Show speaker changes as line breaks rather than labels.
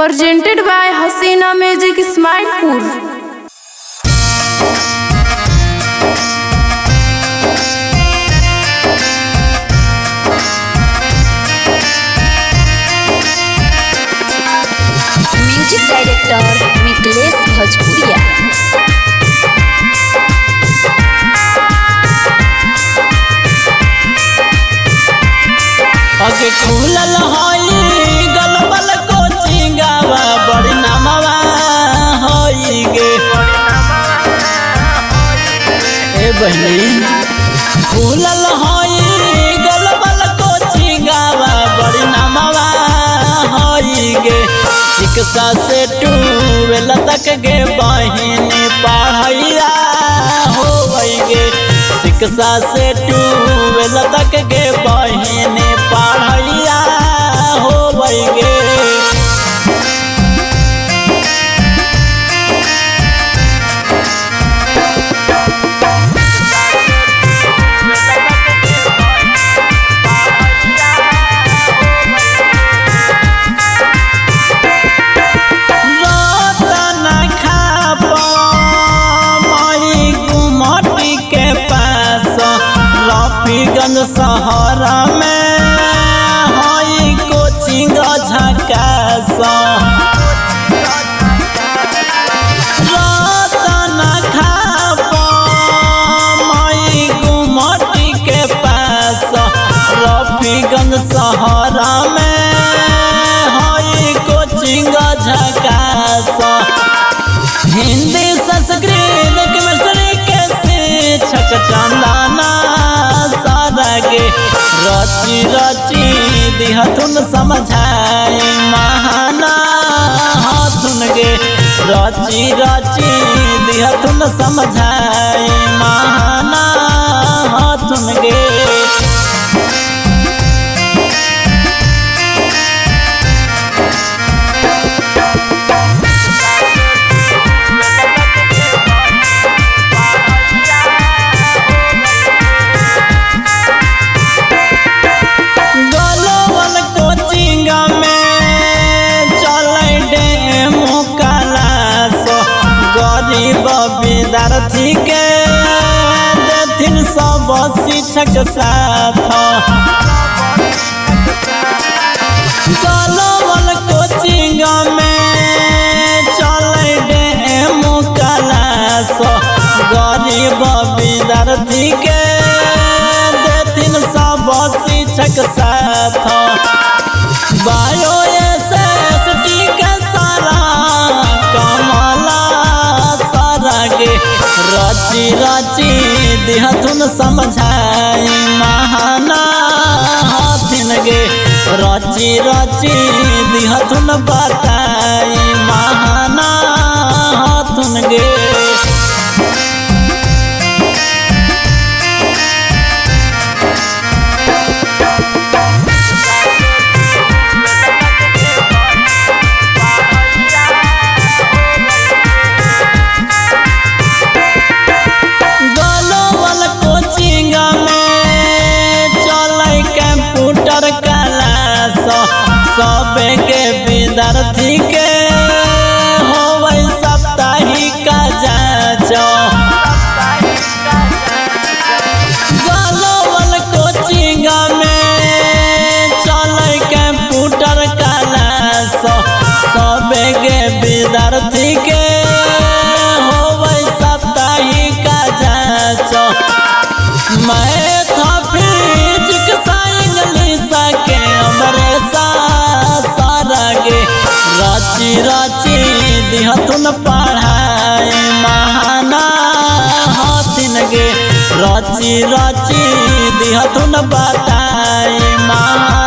presented by Hasina Music Ismailpur।
Music director Mithilesh भोजपुरिया।
अगे खुलल हई गलबल कोचिंगवा बड़ी नामवा हई गे ए बहनी खुलल हई गलबल कोचिंगवा बड़ी नामवा हई गे शिक्षा से टूवेल तक गे बहिनी पढ़ैया होई गे शिक्षा से टूवेल तक गे बहिनी पढ़ैया होई गे। शहर में हई कोचिंग झकास रतन खाप मई गुमटी के पास रफीगंज शहर में हई कोचिंग झकास हिंदी संस्कृत केमिस्ट्री के शिक्षक चंदना गे रची रची दिहथुन समझाई महाना हथुन गे रची रची दिहथुन समझाई महाना हथुन गे। विद्यार्थी के देथिन सब शिक्षक साथ गलोबल कोचिंग में चले डेमो क्लास गरीब विद्यार्थी के देथिन सब शिक्षक साथ बायो एसएसटी के सारा कमला रची रची दिहथुन समझाई महाना हथिन गे रची रची दिहथुन बताई महाना हथुन गे। सबे के विद्यार्थी के होवे साप्ताहिक जांच गलोबल कोचिंग में चले कंप्यूटर क्लास सबे के विद्यार्थी के होवे साप्ताहिक जांच मैथ फिजिक्स इंग्लिश के अमरेसा रची रची दिहथुन पढ़ाई महाना हथिन गे रची रची दिहथुन बताई महाना